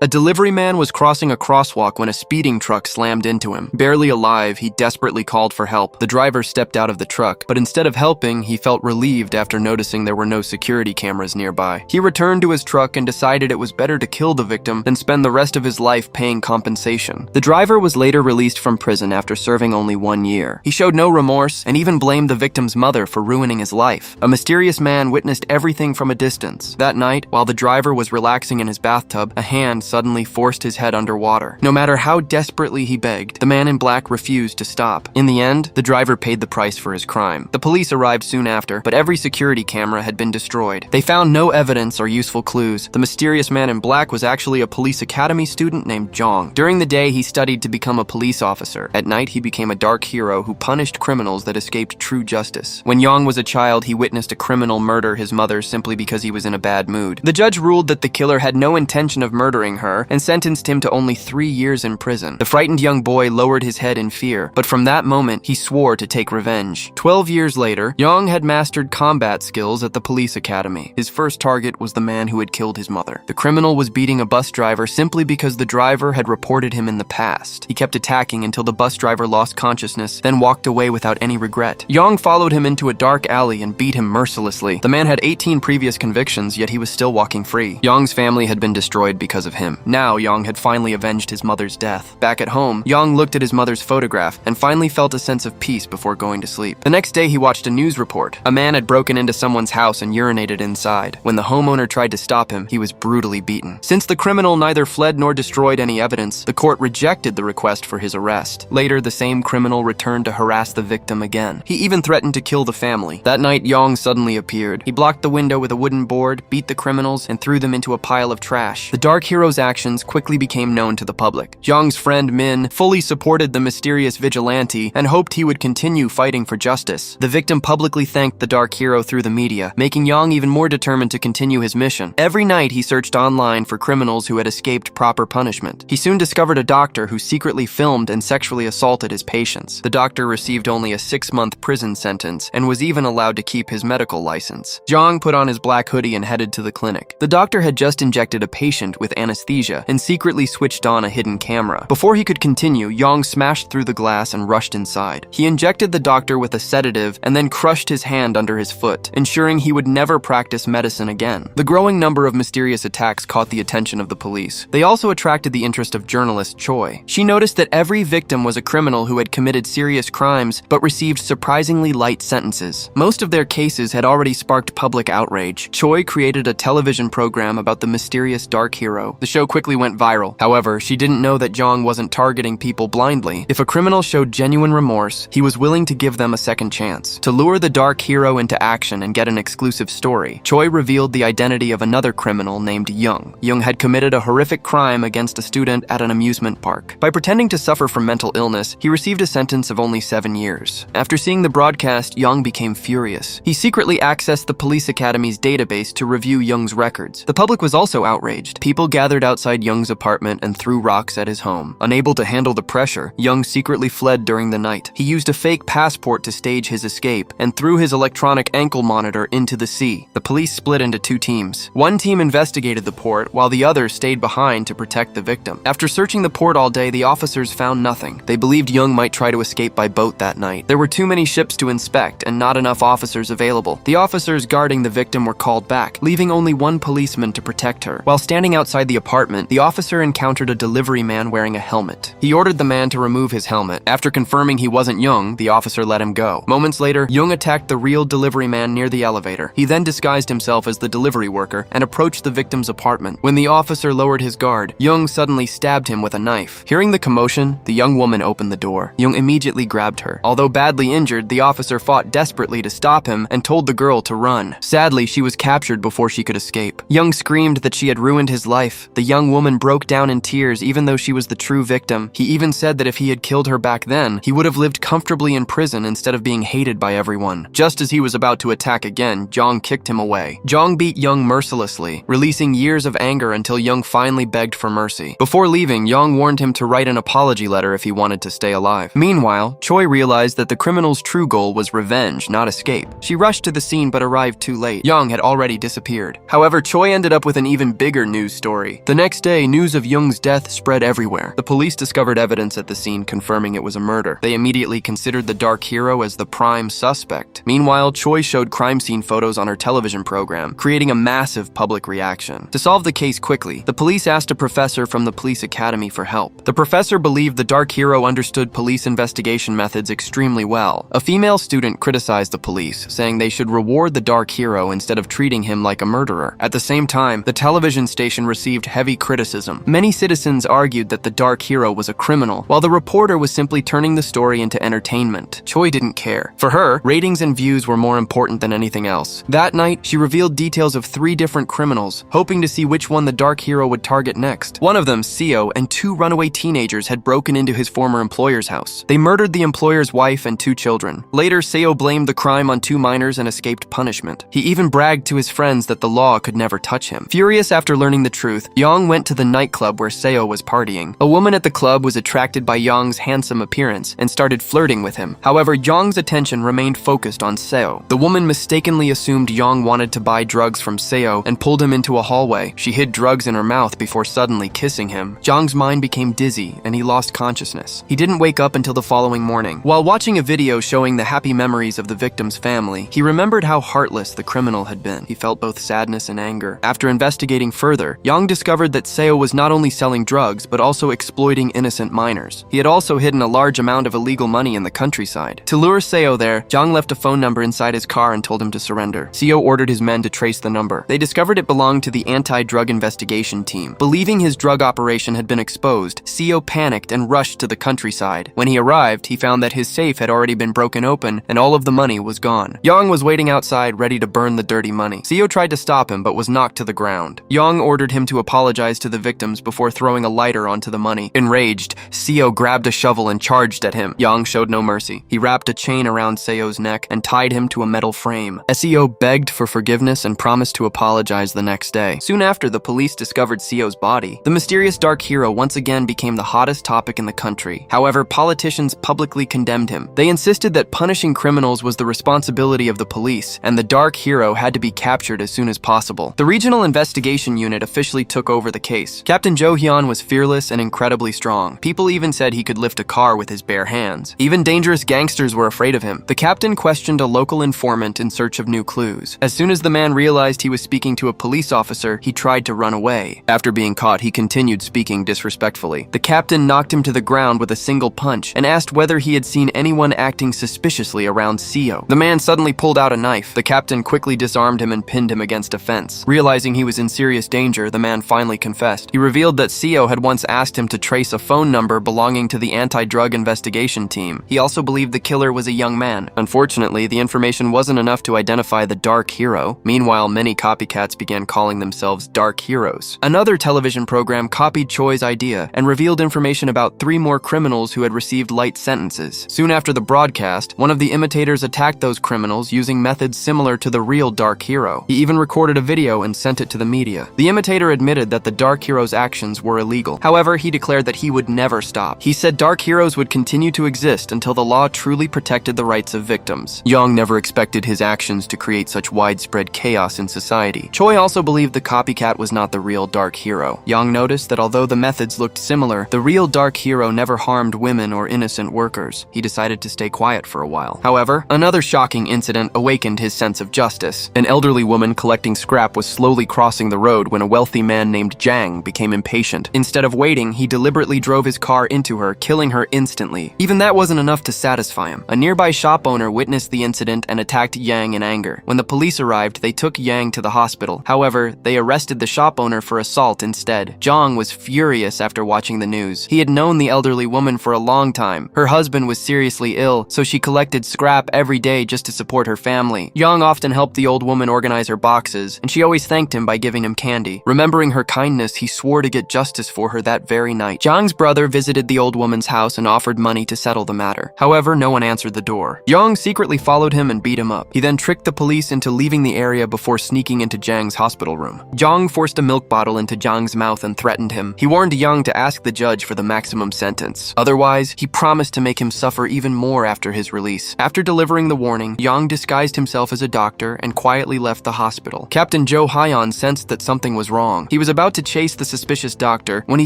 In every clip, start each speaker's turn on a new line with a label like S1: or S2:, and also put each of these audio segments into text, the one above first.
S1: A delivery man was crossing a crosswalk when a speeding truck slammed into him. Barely alive, he desperately called for help. The driver stepped out of the truck, but instead of helping, he felt relieved after noticing there were no security cameras nearby. He returned to his truck and decided it was better to kill the victim than spend the rest of his life paying compensation. The driver was later released from prison after serving only 1 year. He showed no remorse and even blamed the victim's mother for ruining his life. A mysterious man witnessed everything from a distance. That night, while the driver was relaxing in his bathtub, a hand suddenly forced his head underwater. No matter how desperately he begged, the man in black refused to stop. In the end, the driver paid the price for his crime. The police arrived soon after, but every security camera had been destroyed. They found no evidence or useful clues. The mysterious man in black was actually a police academy student named Jong. During the day, he studied to become a police officer. At night, he became a dark hero who punished criminals that escaped true justice. When Jong was a child, he witnessed a criminal murder his mother simply because he was in a bad mood. The judge ruled that the killer had no intention of murdering her and sentenced him to only 3 years in prison. The frightened young boy lowered his head in fear, but from that moment, he swore to take revenge. 12 years later, Jong had mastered combat skills at the police academy. His first target was the man who had killed his mother. The criminal was beating a bus driver simply because the driver had reported him in the past. He kept attacking until the bus driver lost consciousness, then walked away without any regret. Jong followed him into a dark alley and beat him mercilessly. The man had 18 previous convictions, yet he was still walking free. Jong's family had been destroyed because of him. Now, Jong had finally avenged his mother's death. Back at home, Jong looked at his mother's photograph and finally felt a sense of peace before going to sleep. The next day, he watched a news report. A man had broken into someone's house and urinated inside. When the homeowner tried to stop him, he was brutally beaten. Since the criminal neither fled nor destroyed any evidence, the court rejected the request for his arrest. Later, the same criminal returned to harass the victim again. He even threatened to kill the family. That night, Jong suddenly appeared. He blocked the window with a wooden board, beat the criminals, and threw them into a pile of trash. The dark hero's actions quickly became known to the public. Jong's friend Min fully supported the mysterious vigilante and hoped he would continue fighting for justice. The victim publicly thanked the dark hero through the media, making Jong even more determined to continue his mission. Every night, he searched online for criminals who had escaped proper punishment. He soon discovered a doctor who secretly filmed and sexually assaulted his patients. The doctor received only a 6-month prison sentence and was even allowed to keep his medical license. Jong put on his black hoodie and headed to the clinic. The doctor had just injected a patient with anesthesia and secretly switched on a hidden camera. Before he could continue, Jong smashed through the glass and rushed inside. He injected the doctor with a sedative and then crushed his hand under his foot, ensuring he would never practice medicine again. The growing number of mysterious attacks caught the attention of the police. They also attracted the interest of journalist Choi. She noticed that every victim was a criminal who had committed serious crimes but received surprisingly light sentences. Most of their cases had already sparked public outrage. Choi created a television program about the mysterious dark hero. The show quickly went viral. However, she didn't know that Jong wasn't targeting people blindly. If a criminal showed genuine remorse, he was willing to give them a second chance. To lure the dark hero into action and get an exclusive story, Choi revealed the identity of another criminal named Young. Young had committed a horrific crime against a student at an amusement park. By pretending to suffer from mental illness, he received a sentence of only 7 years. After seeing the broadcast, Young became furious. He secretly accessed the police academy's database to review Young's records. The public was also outraged. People gathered outside Young's apartment and threw rocks at his home. Unable to handle the pressure, Young secretly fled during the night. He used a fake passport to stage his escape and threw his electronic ankle monitor into the sea. The police split into 2 teams. One team investigated the port, while the other stayed behind to protect the victim. After searching the port all day, the officers found nothing. They believed Young might try to escape by boat that night. There were too many ships to inspect and not enough officers available. The officers guarding the victim were called back, leaving only one policeman to protect her. While standing outside the apartment, the officer encountered a delivery man wearing a helmet. He ordered the man to remove his helmet. After confirming he wasn't Young, the officer let him go. Moments later, Young attacked the real delivery man near the elevator. He then disguised himself as the delivery worker and approached the victim's apartment. When the officer lowered his guard, Young suddenly stabbed him with a knife. Hearing the commotion, the young woman opened the door. Young immediately grabbed her. Although badly injured, the officer fought desperately to stop him and told the girl to run. Sadly, she was captured before she could escape. Young screamed that she had ruined his life. The young woman broke down in tears even though she was the true victim. He even said that if he had killed her back then, he would have lived comfortably in prison instead of being hated by everyone. Just as he was about to attack again, Jong kicked him away. Jong beat Young mercilessly, releasing years of anger until Young finally begged for mercy. Before leaving, Young warned him to write an apology letter if he wanted to stay alive. Meanwhile, Choi realized that the criminal's true goal was revenge, not escape. She rushed to the scene but arrived too late. Young had already disappeared. However, Choi ended up with an even bigger news story. The next day, news of Jung's death spread everywhere. The police discovered evidence at the scene confirming it was a murder. They immediately considered the dark hero as the prime suspect. Meanwhile, Choi showed crime scene photos on her television program, creating a massive public reaction. To solve the case quickly, the police asked a professor from the police academy for help. The professor believed the dark hero understood police investigation methods extremely well. A female student criticized the police, saying they should reward the dark hero instead of treating him like a murderer. At the same time, the television station received heavy criticism. Many citizens argued that the dark hero was a criminal, while the reporter was simply turning the story into entertainment. Choi didn't care. For her, ratings and views were more important than anything else. That night, she revealed details of 3 different criminals, hoping to see which one the dark hero would target next. One of them, Seo, and 2 runaway teenagers had broken into his former employer's house. They murdered the employer's wife and 2 children. Later, Seo blamed the crime on 2 minors and escaped punishment. He even bragged to his friends that the law could never touch him. Furious after learning the truth, Yang went to the nightclub where Seo was partying. A woman at the club was attracted by Yang's handsome appearance and started flirting with him. However, Yang's attention remained focused on Seo. The woman mistakenly assumed Yang wanted to buy drugs from Seo and pulled him into a hallway. She hid drugs in her mouth before suddenly kissing him. Yang's mind became dizzy and he lost consciousness. He didn't wake up until the following morning. While watching a video showing the happy memories of the victim's family, he remembered how heartless the criminal had been. He felt both sadness and anger. After investigating further, Yang discovered that Seo was not only selling drugs, but also exploiting innocent minors. He had also hidden a large amount of illegal money in the countryside. To lure Seo there, Yang left a phone number inside his car and told him to surrender. Seo ordered his men to trace the number. They discovered it belonged to the anti-drug investigation team. Believing his drug operation had been exposed, Seo panicked and rushed to the countryside. When he arrived, he found that his safe had already been broken open and all of the money was gone. Yang was waiting outside ready to burn the dirty money. Seo tried to stop him but was knocked to the ground. Yang ordered him to apologize to the victims before throwing a lighter onto the money. Enraged, Seo grabbed a shovel and charged at him. Yang showed no mercy. He wrapped a chain around Seo's neck and tied him to a metal frame. Seo begged for forgiveness and promised to apologize the next day. Soon after, the police discovered Seo's body. The mysterious dark hero once again became the hottest topic in the country. However, politicians publicly condemned him. They insisted that punishing criminals was the responsibility of the police, and the dark hero had to be captured as soon as possible. The regional investigation unit officially took over the case. Captain Jo Hyun was fearless and incredibly strong. People even said he could lift a car with his bare hands. Even dangerous gangsters were afraid of him. The captain questioned a local informant in search of new clues. As soon as the man realized he was speaking to a police officer, he tried to run away. After being caught, he continued speaking disrespectfully. The captain knocked him to the ground with a single punch and asked whether he had seen anyone acting suspiciously around Seo. The man suddenly pulled out a knife. The captain quickly disarmed him and pinned him against a fence. Realizing he was in serious danger, the man finally confessed. He revealed that Seo had once asked him to trace a phone number belonging to the anti-drug investigation team. He also believed the killer was a young man. Unfortunately, the information wasn't enough to identify the dark hero. Meanwhile, many copycats began calling themselves dark heroes. Another television program copied Choi's idea and revealed information about 3 more criminals who had received light sentences. Soon after the broadcast, one of the imitators attacked those criminals using methods similar to the real dark hero. He even recorded a video and sent it to the media. The imitator admitted that the dark hero's actions were illegal. However, he declared that he would never stop. He said dark heroes would continue to exist until the law truly protected the rights of victims. Yang never expected his actions to create such widespread chaos in society. Choi also believed the copycat was not the real dark hero. Yang noticed that although the methods looked similar, the real dark hero never harmed women or innocent workers. He decided to stay quiet for a while. However, another shocking incident awakened his sense of justice. An elderly woman collecting scrap was slowly crossing the road when a wealthy man named Jang became impatient. Instead of waiting, he deliberately drove his car into her, killing her instantly. Even that wasn't enough to satisfy him. A nearby shop owner witnessed the incident and attacked Yang in anger. When the police arrived, they took Yang to the hospital. However, they arrested the shop owner for assault instead. Jang was furious after watching the news. He had known the elderly woman for a long time. Her husband was seriously ill, so she collected scrap every day just to support her family. Yang often helped the old woman organize her boxes, and she always thanked him by giving him candy. Remembering her kindness, he swore to get justice for her that very night. Jang's brother visited the old woman's house and offered money to settle the matter. However, no one answered the door. Yang secretly followed him and beat him up. He then tricked the police into leaving the area before sneaking into Jang's hospital room. Yang forced a milk bottle into Jang's mouth and threatened him. He warned Yang to ask the judge for the maximum sentence. Otherwise, he promised to make him suffer even more after his release. After delivering the warning, Yang disguised himself as a doctor and quietly left the hospital. Captain Jo Hyun sensed that something was wrong. He was about about to chase the suspicious doctor when he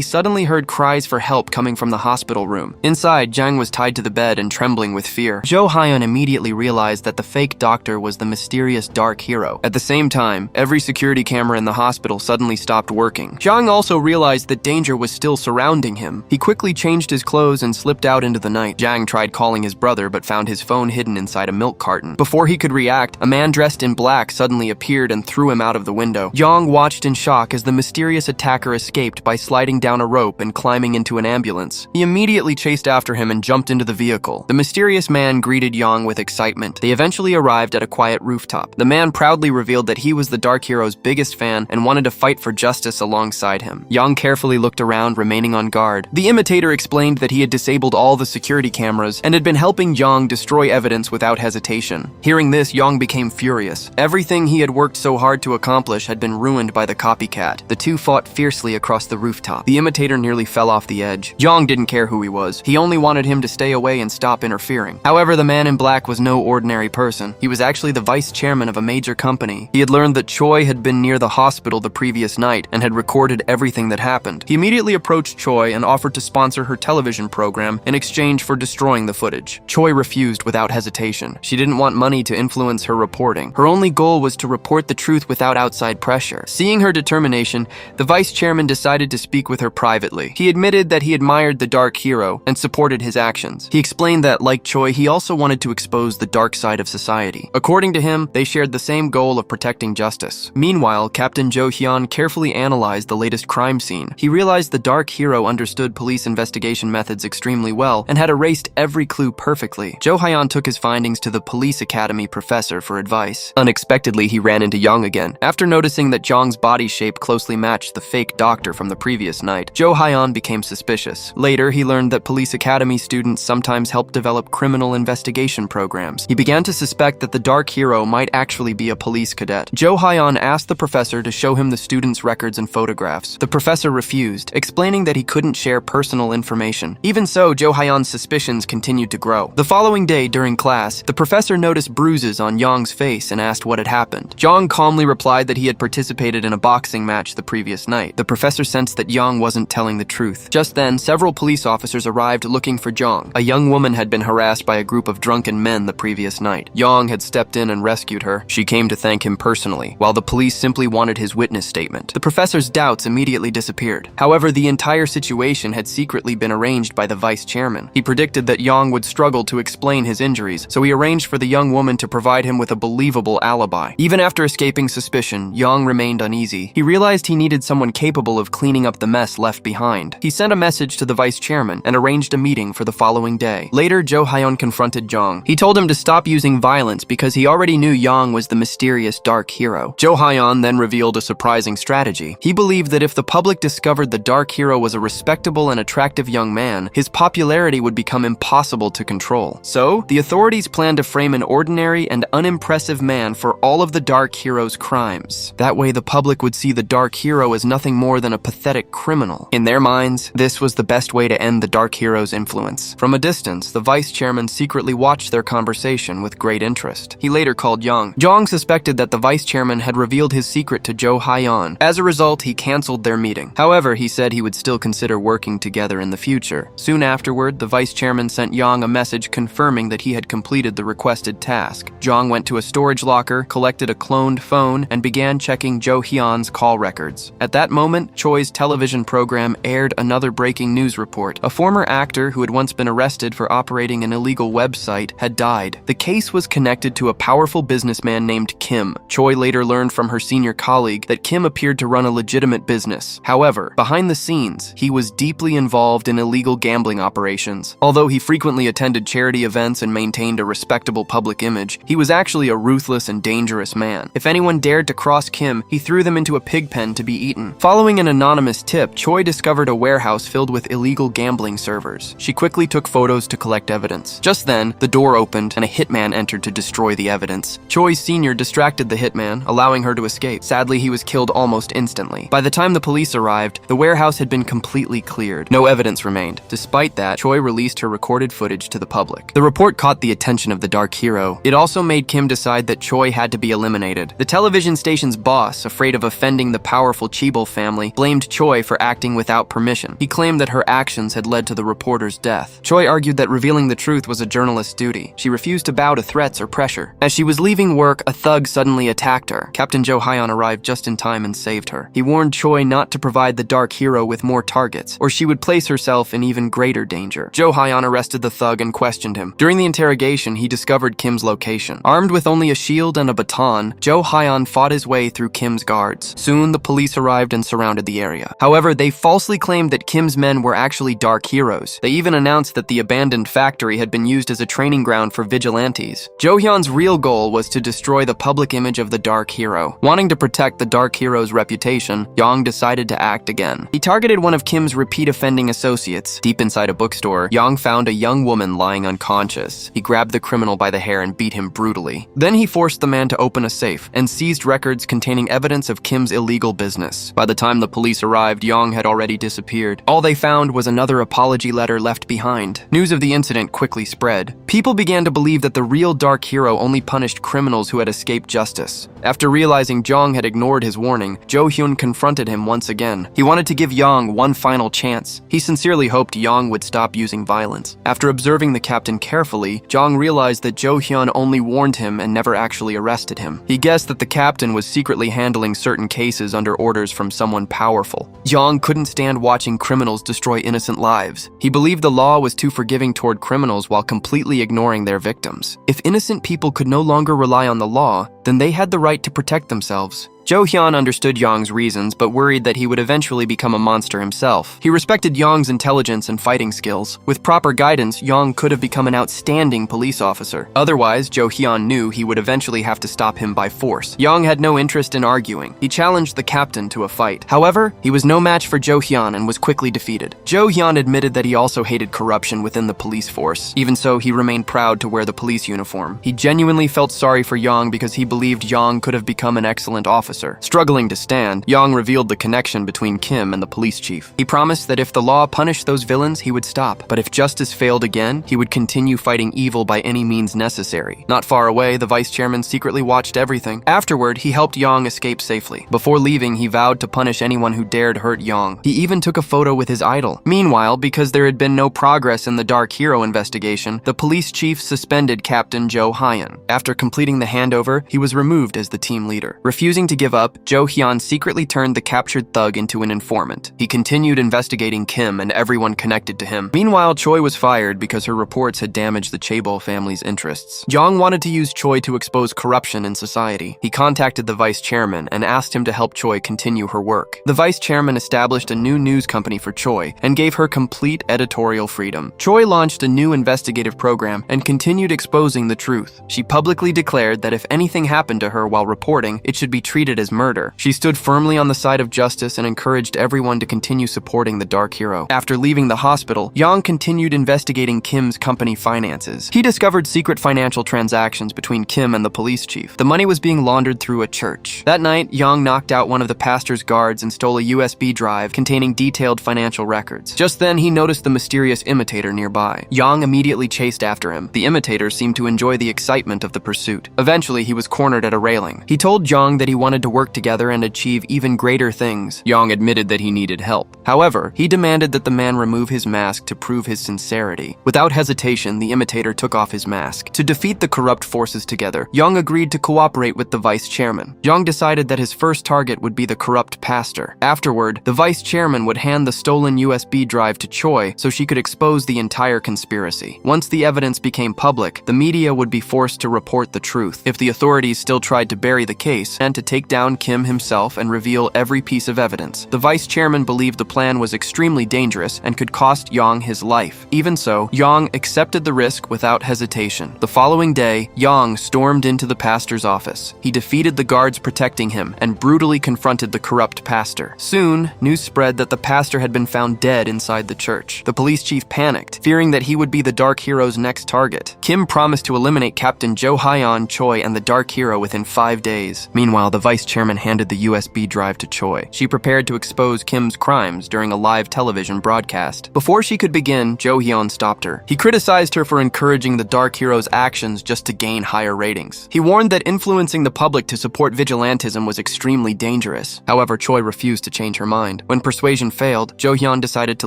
S1: suddenly heard cries for help coming from the hospital room. Inside, Jang was tied to the bed and trembling with fear. Jo Hyun immediately realized that the fake doctor was the mysterious dark hero. At the same time, every security camera in the hospital suddenly stopped working. Jang also realized that danger was still surrounding him. He quickly changed his clothes and slipped out into the night. Jang tried calling his brother but found his phone hidden inside a milk carton. Before he could react, a man dressed in black suddenly appeared and threw him out of the window. Jang watched in shock as the mysterious attacker escaped by sliding down a rope and climbing into an ambulance. He immediately chased after him and jumped into the vehicle. The mysterious man greeted Jang with excitement. They eventually arrived at a quiet rooftop. The man proudly revealed that he was the Dark Hero's biggest fan and wanted to fight for justice alongside him. Jang carefully looked around, remaining on guard. The imitator explained that he had disabled all the security cameras and had been helping Jang destroy evidence without hesitation. Hearing this, Jang became furious. Everything he had worked so hard to accomplish had been ruined by the copycat. The two fought fiercely across the rooftop. The imitator nearly fell off the edge. Jang didn't care who he was. He only wanted him to stay away and stop interfering. However, the man in black was no ordinary person. He was actually the vice chairman of a major company. He had learned that Choi had been near the hospital the previous night and had recorded everything that happened. He immediately approached Choi and offered to sponsor her television program in exchange for destroying the footage. Choi refused without hesitation. She didn't want money to influence her reporting. Her only goal was to report the truth without outside pressure. Seeing her determination, the vice chairman decided to speak with her privately. He admitted that he admired the Dark Hero and supported his actions. He explained that, like Choi, he also wanted to expose the dark side of society. According to him, they shared the same goal of protecting justice. Meanwhile, Captain Jo Hyun carefully analyzed the latest crime scene. He realized the Dark Hero understood police investigation methods extremely well and had erased every clue perfectly. Jo Hyun took his findings to the police academy professor for advice. Unexpectedly, he ran into Jang again. After noticing that Jang's body shape closely matched the fake doctor from the previous night, Jo Hyun became suspicious. Later, he learned that police academy students sometimes help develop criminal investigation programs. He began to suspect that the Dark Hero might actually be a police cadet. Jo Hyun asked the professor to show him the students' records and photographs. The professor refused, explaining that he couldn't share personal information. Even so, Jo Hyun's suspicions continued to grow. The following day, during class, the professor noticed bruises on Jang's face and asked what had happened. Jang calmly replied that he had participated in a boxing match the previous night. The professor sensed that Jang wasn't telling the truth. Just then, several police officers arrived looking for Jang. A young woman had been harassed by a group of drunken men the previous night. Jang had stepped in and rescued her. She came to thank him personally, while the police simply wanted his witness statement. The professor's doubts immediately disappeared. However, the entire situation had secretly been arranged by the vice chairman. He predicted that Jang would struggle to explain his injuries, so he arranged for the young woman to provide him with a believable alibi. Even after escaping suspicion, Jang remained uneasy. He realized he needed someone capable of cleaning up the mess left behind. He sent a message to the vice chairman and arranged a meeting for the following day. Later, Jo Hyun confronted Jang. He told him to stop using violence because he already knew Jang was the mysterious Dark Hero. Jo Hyun then revealed a surprising strategy. He believed that if the public discovered the Dark Hero was a respectable and attractive young man, his popularity would become impossible to control. So, the authorities planned to frame an ordinary and unimpressive man for all of the Dark Hero's crimes. That way, the public would see the Dark Hero as nothing more than a pathetic criminal. In their minds, this was the best way to end the Dark Hero's influence. From a distance, the vice chairman secretly watched their conversation with great interest. He later called Jang. Jang suspected that the vice chairman had revealed his secret to Jo Hyun. As a result, he canceled their meeting. However, he said he would still consider working together in the future. Soon afterward, the vice chairman sent Jang a message confirming that he had completed the requested task. Jang went to a storage locker, collected a cloned phone, and began checking Jo Hyun's call records. At that moment, Choi's television program aired another breaking news report. A former actor who had once been arrested for operating an illegal website had died. The case was connected to a powerful businessman named Kim. Choi later learned from her senior colleague that Kim appeared to run a legitimate business. However, behind the scenes, he was deeply involved in illegal gambling operations. Although he frequently attended charity events and maintained a respectable public image, he was actually a ruthless and dangerous man. If anyone dared to cross Kim, he threw them into a pig pen to be eaten. Following an anonymous tip, Choi discovered a warehouse filled with illegal gambling servers. She quickly took photos to collect evidence. Just then, the door opened and a hitman entered to destroy the evidence. Choi's senior distracted the hitman, allowing her to escape. Sadly, he was killed almost instantly. By the time the police arrived, the warehouse had been completely cleared. No evidence remained. Despite that, Choi released her recorded footage to the public. The report caught the attention of the Dark Hero. It also made Kim decide that Choi had to be eliminated. The television station's boss, afraid of offending the powerful powerful Chaebol family blamed Choi for acting without permission. He claimed that her actions had led to the reporter's death. Choi argued that revealing the truth was a journalist's duty. She refused to bow to threats or pressure. As she was leaving work, a thug suddenly attacked her. Captain Jo Hyun arrived just in time and saved her. He warned Choi not to provide the dark hero with more targets, or she would place herself in even greater danger. Jo Hyun arrested the thug and questioned him. During the interrogation, he discovered Kim's location. Armed with only a shield and a baton, Jo Hyun fought his way through Kim's guards. Soon, the police arrived and surrounded the area. However, they falsely claimed that Kim's men were actually dark heroes. They even announced that the abandoned factory had been used as a training ground for vigilantes. Jo Hyun's real goal was to destroy the public image of the dark hero. Wanting to protect the dark hero's reputation, Yang decided to act again. He targeted one of Kim's repeat offending associates. Deep inside a bookstore, Yang found a young woman lying unconscious. He grabbed the criminal by the hair and beat him brutally. Then he forced the man to open a safe and seized records containing evidence of Kim's illegal business. By the time the police arrived, Yang had already disappeared. All they found was another apology letter left behind. News of the incident quickly spread. People began to believe that the real dark hero only punished criminals who had escaped justice. After realizing Jong had ignored his warning, Jo Hyun confronted him once again. He wanted to give Yang one final chance. He sincerely hoped Yang would stop using violence. After observing the captain carefully, Jong realized that Jo Hyun only warned him and never actually arrested him. He guessed that the captain was secretly handling certain cases under orders from someone powerful. Yang couldn't stand watching criminals destroy innocent lives. He believed the law was too forgiving toward criminals while completely ignoring their victims. If innocent people could no longer rely on the law, then they had the right to protect themselves. Jo Hyun understood Yang's reasons, but worried that he would eventually become a monster himself. He respected Yang's intelligence and fighting skills. With proper guidance, Yang could have become an outstanding police officer. Otherwise, Jo Hyun knew he would eventually have to stop him by force. Yang had no interest in arguing. He challenged the captain to a fight. However, he was no match for Jo Hyun and was quickly defeated. Jo Hyun admitted that he also hated corruption within the police force. Even so, he remained proud to wear the police uniform. He genuinely felt sorry for Yang because he believed Yang could have become an excellent officer. Struggling to stand, Yang revealed the connection between Kim and the police chief. He promised that if the law punished those villains, he would stop. But if justice failed again, he would continue fighting evil by any means necessary. Not far away, the vice chairman secretly watched everything. Afterward, he helped Yang escape safely. Before leaving, he vowed to punish anyone who dared hurt Yang. He even took a photo with his idol. Meanwhile, because there had been no progress in the Dark Hero investigation, the police chief suspended Captain Jo Hyun. After completing the handover, he was removed as the team leader. Refusing to give up, Jo Hyun secretly turned the captured thug into an informant. He continued investigating Kim and everyone connected to him. Meanwhile, Choi was fired because her reports had damaged the Chaebol family's interests. Jong wanted to use Choi to expose corruption in society. He contacted the vice chairman and asked him to help Choi continue her work. The vice chairman established a new news company for Choi and gave her complete editorial freedom. Choi launched a new investigative program and continued exposing the truth. She publicly declared that if anything happened to her while reporting, it should be treated as murder. She stood firmly on the side of justice and encouraged everyone to continue supporting the Dark Hero. After leaving the hospital, Yang continued investigating Kim's company finances. He discovered secret financial transactions between Kim and the police chief. The money was being laundered through a church. That night, Yang knocked out one of the pastor's guards and stole a USB drive containing detailed financial records. Just then, he noticed the mysterious imitator nearby. Yang immediately chased after him. The imitator seemed to enjoy the excitement of the pursuit. Eventually, he was cornered at a railing. He told Yang that he wanted to work together and achieve even greater things. Yang admitted that he needed help. However, he demanded that the man remove his mask to prove his sincerity. Without hesitation, the imitator took off his mask. To defeat the corrupt forces together, Yang agreed to cooperate with the vice chairman. Yang decided that his first target would be the corrupt pastor. Afterward, the vice chairman would hand the stolen USB drive to Choi so she could expose the entire conspiracy. Once the evidence became public, the media would be forced to report the truth. If the authorities still tried to bury the case and to take down Kim himself and reveal every piece of evidence, the vice chairman believed the plan was extremely dangerous and could cost Yang his life. Even so, Yang accepted the risk without hesitation. The following day, Yang stormed into the pastor's office. He defeated the guards protecting him and brutally confronted the corrupt pastor. Soon, news spread that the pastor had been found dead inside the church. The police chief panicked, fearing that he would be the Dark Hero's next target. Kim promised to eliminate Captain Jo Hyun, Choi, and the Dark Hero within 5 days. Meanwhile, the vice vice chairman handed the USB drive to Choi. She prepared to expose Kim's crimes during a live television broadcast. Before she could begin, Jo Hyun stopped her. He criticized her for encouraging the Dark Hero's actions just to gain higher ratings. He warned that influencing the public to support vigilantism was extremely dangerous. However, Choi refused to change her mind. When persuasion failed, Jo Hyun decided to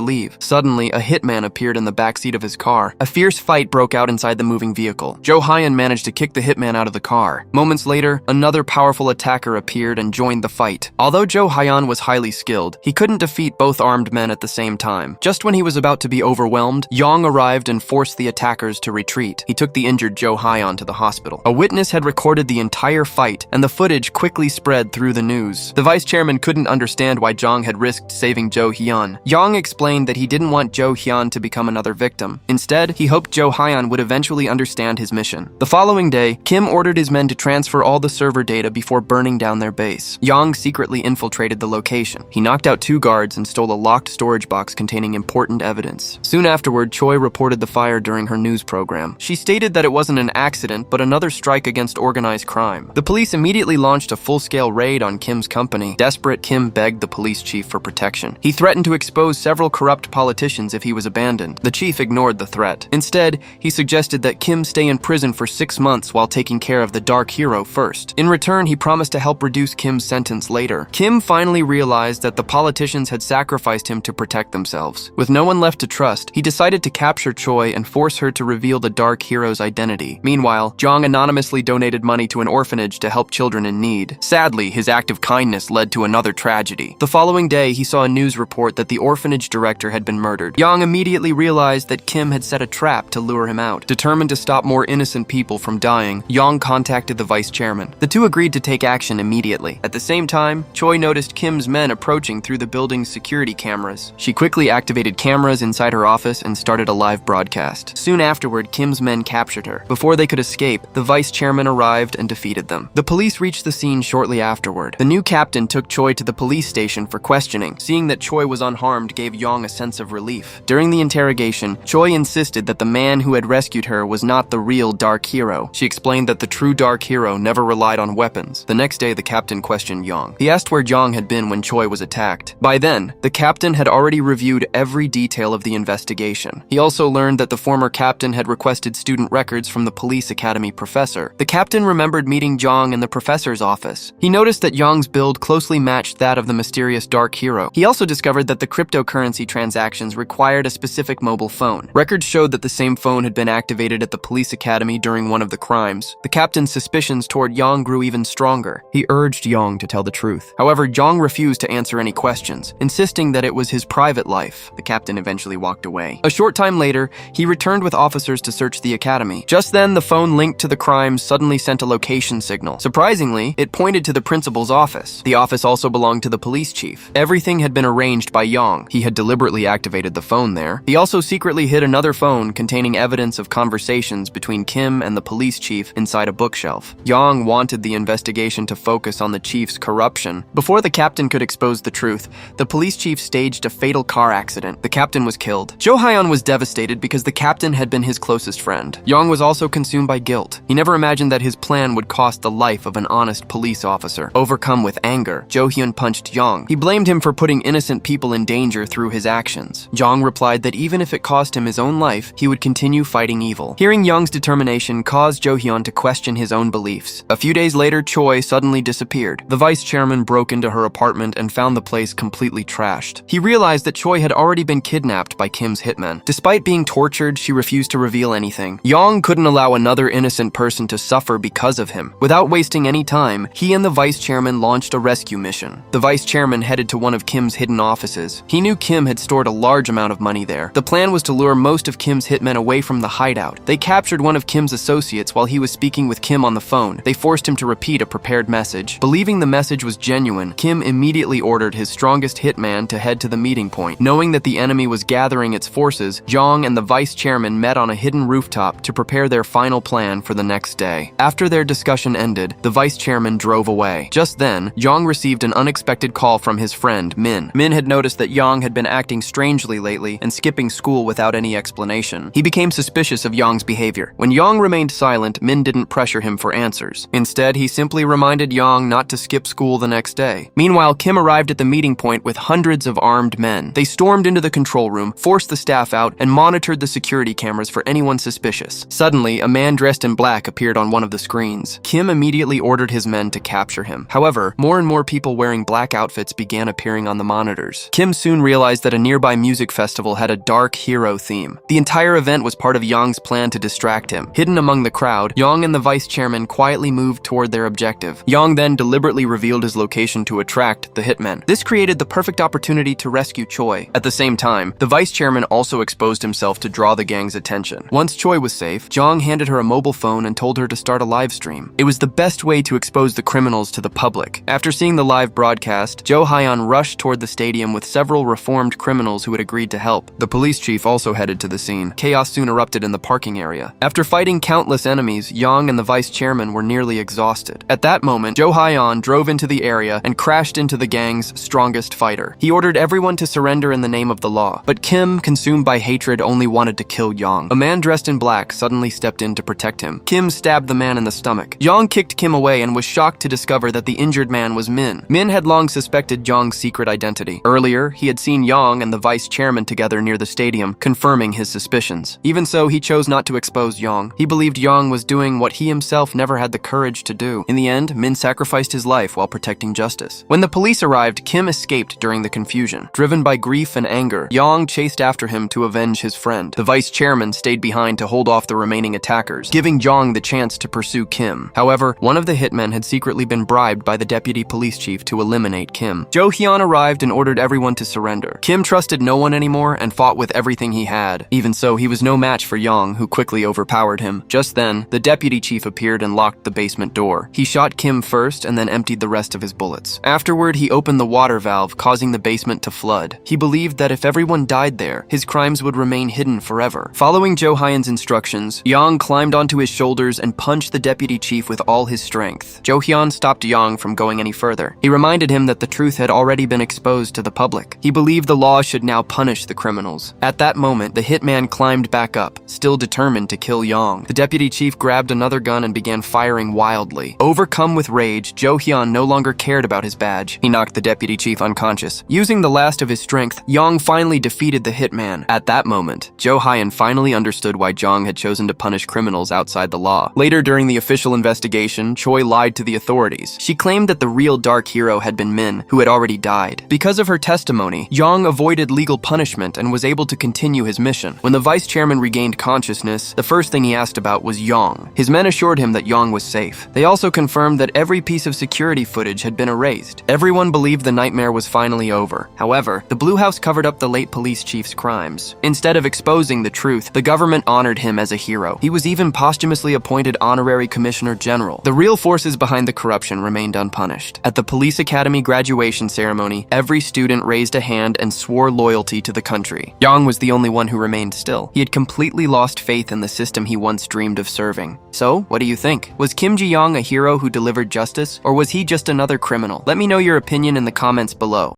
S1: leave. Suddenly, a hitman appeared in the backseat of his car. A fierce fight broke out inside the moving vehicle. Jo Hyun managed to kick the hitman out of the car. Moments later, another powerful attacker appeared and joined the fight. Although Jo Hyun was highly skilled, he couldn't defeat both armed men at the same time. Just when he was about to be overwhelmed, Yong arrived and forced the attackers to retreat. He took the injured Jo Hyun to the hospital. A witness had recorded the entire fight, and the footage quickly spread through the news. The vice chairman couldn't understand why Jong had risked saving Jo Hyun. Yong explained that he didn't want Jo Hyun to become another victim. Instead, he hoped Jo Hyun would eventually understand his mission. The following day, Kim ordered his men to transfer all the server data before burning down their base. Yong secretly infiltrated the location. He knocked out 2 guards and stole a locked storage box containing important evidence. Soon afterward, Choi reported the fire during her news program. She stated that it wasn't an accident, but another strike against organized crime. The police immediately launched a full-scale raid on Kim's company. Desperate, Kim begged the police chief for protection. He threatened to expose several corrupt politicians if he was abandoned. The chief ignored the threat. Instead, he suggested that Kim stay in prison for 6 months while taking care of the Dark Hero first. In return, he promised to help reduce Kim's sentence later. Kim finally realized that the politicians had sacrificed him to protect themselves. With no one left to trust, he decided to capture Choi and force her to reveal the Dark Hero's identity. Meanwhile, Jong anonymously donated money to an orphanage to help children in need. Sadly, his act of kindness led to another tragedy. The following day, he saw a news report that the orphanage director had been murdered. Jong immediately realized that Kim had set a trap to lure him out. Determined to stop more innocent people from dying, Jong contacted the vice chairman. The two agreed to take action immediately. At the same time, Choi noticed Kim's men approaching through the building's security cameras. She quickly activated cameras inside her office and started a live broadcast. Soon afterward, Kim's men captured her. Before they could escape, the vice chairman arrived and defeated them. The police reached the scene shortly afterward. The new captain took Choi to the police station for questioning. Seeing that Choi was unharmed gave Jong a sense of relief. During the interrogation, Choi insisted that the man who had rescued her was not the real Dark Hero. She explained that the true Dark Hero never relied on weapons. The next day, the captain questioned Jong. He asked where Jong had been when Choi was attacked. By then, the captain had already reviewed every detail of the investigation. He also learned that the former captain had requested student records from the police academy professor. The captain remembered meeting Jong in the professor's office. He noticed that Jong's build closely matched that of the mysterious Dark Hero. He also discovered that the cryptocurrency transactions required a specific mobile phone. Records showed that the same phone had been activated at the police academy during one of the crimes. The captain's suspicions toward Jong grew even stronger. He urged Jong to tell the truth. However, Jong refused to answer any questions, insisting that it was his private life. The captain eventually walked away. A short time later, he returned with officers to search the academy. Just then, the phone linked to the crimes suddenly sent a location signal. Surprisingly, it pointed to the principal's office. The office also belonged to the police chief. Everything had been arranged by Jong. He had deliberately activated the phone there. He also secretly hid another phone containing evidence of conversations between Kim and the police chief inside a bookshelf. Jong wanted the investigation to focus on the chief's corruption. Before the captain could expose the truth, the police chief staged a fatal car accident. The captain was killed. Jo Hyun was devastated because the captain had been his closest friend. Jong was also consumed by guilt. He never imagined that his plan would cost the life of an honest police officer. Overcome with anger, Jo Hyun punched Jong. He blamed him for putting innocent people in danger through his actions. Jong replied that even if it cost him his own life, he would continue fighting evil. Hearing Jong's determination caused Jo Hyun to question his own beliefs. A few days later, Choi suddenly disappeared. The vice chairman broke into her apartment and found the place completely trashed. He realized that Choi had already been kidnapped by Kim's hitmen. Despite being tortured, she refused to reveal anything. Jong couldn't allow another innocent person to suffer because of him. Without wasting any time, he and the vice chairman launched a rescue mission. The vice chairman headed to one of Kim's hidden offices. He knew Kim had stored a large amount of money there. The plan was to lure most of Kim's hitmen away from the hideout. They captured one of Kim's associates while he was speaking with Kim on the phone. They forced him to repeat a prepared message. Believing the message was genuine, Kim immediately ordered his strongest hitman to head to the meeting point. Knowing that the enemy was gathering its forces, Jong and the vice chairman met on a hidden rooftop to prepare their final plan for the next day. After their discussion ended, the vice chairman drove away. Just then, Jong received an unexpected call from his friend, Min. Min had noticed that Jong had been acting strangely lately and skipping school without any explanation. He became suspicious of Jong's behavior. When Jong remained silent, Min didn't pressure him for answers. Instead, he simply reminded Yang not to skip school the next day. Meanwhile, Kim arrived at the meeting point with hundreds of armed men. They stormed into the control room, forced the staff out, and monitored the security cameras for anyone suspicious. Suddenly, a man dressed in black appeared on one of the screens. Kim immediately ordered his men to capture him. However, more and more people wearing black outfits began appearing on the monitors. Kim soon realized that a nearby music festival had a dark hero theme. The entire event was part of Yang's plan to distract him. Hidden among the crowd, Yang and the vice chairman quietly moved toward their objective. Yang then deliberately revealed his location to attract the hitmen. This created the perfect opportunity to rescue Choi. At the same time, the vice chairman also exposed himself to draw the gang's attention. Once Choi was safe, Jong handed her a mobile phone and told her to start a live stream. It was the best way to expose the criminals to the public. After seeing the live broadcast, Jo Hyun rushed toward the stadium with several reformed criminals who had agreed to help. The police chief also headed to the scene. Chaos soon erupted in the parking area. After fighting countless enemies, Yang and the vice chairman were nearly exhausted. At that moment, Jo Hyun drove into the area and crashed into the gang's strongest fighter. He ordered everyone to surrender in the name of the law, but Kim, consumed by hatred, only wanted to kill Yang. A man dressed in black suddenly stepped in to protect him. Kim stabbed the man in the stomach. Yang kicked Kim away and was shocked to discover that the injured man was Min. Min had long suspected Yang's secret identity. Earlier, he had seen Yang and the vice chairman together near the stadium, confirming his suspicions. Even so, he chose not to expose Yang. He believed Yang was doing what he himself never had the courage to do. In the end, Min sacrificed his life while protecting justice. When the police arrived, Kim escaped during the confusion. Driven by grief and anger, Yang chased after him to avenge his friend. The vice chairman stayed behind to hold off the remaining attackers, giving Yang the chance to pursue Kim. However, one of the hitmen had secretly been bribed by the deputy police chief to eliminate Kim. Jo Hyun arrived and ordered everyone to surrender. Kim trusted no one anymore and fought with everything he had. Even so, he was no match for Yang, who quickly overpowered him. Just then, the deputy chief appeared and locked the basement door. He shot Kim first and then emptied the rest of his bullets. Afterward, he opened the water valve, causing the basement to flood. He believed that if everyone died there, his crimes would remain hidden forever. Following Jo Hyun's instructions, Yang climbed onto his shoulders and punched the deputy chief with all his strength. Jo Hyun stopped Yang from going any further. He reminded him that the truth had already been exposed to the public. He believed the law should now punish the criminals. At that moment, the hitman climbed back up, still determined to kill Yang. The deputy chief grabbed another gun and began firing wildly. Overcome with rage, Jo Hyun no longer cared about his badge. He knocked the deputy chief unconscious. Using the last of his strength, Yang finally defeated the hitman. At that moment, Jo Hyun finally understood why Jong had chosen to punish criminals outside the law. Later, during the official investigation, Choi lied to the authorities. She claimed that the real dark hero had been Min, who had already died. Because of her testimony, Yang avoided legal punishment and was able to continue his mission. When the vice chairman regained consciousness, the first thing he asked about was Yang. His men assured him that Yang was safe. They also confirmed that every piece of security footage had been erased. Everyone believed the nightmare was finally over. However, the Blue House covered up the late police chief's crimes. Instead of exposing the truth, the government honored him as a hero. He was even posthumously appointed honorary commissioner general. The real forces behind the corruption remained unpunished. At the police academy graduation ceremony, every student raised a hand and swore loyalty to the country. Yang was the only one who remained still. He had completely lost faith in the system he once dreamed of serving. So, what do you think? Was Kim Ji-young a hero who delivered justice, or was he just another criminal? Let me know your opinion in the comments below.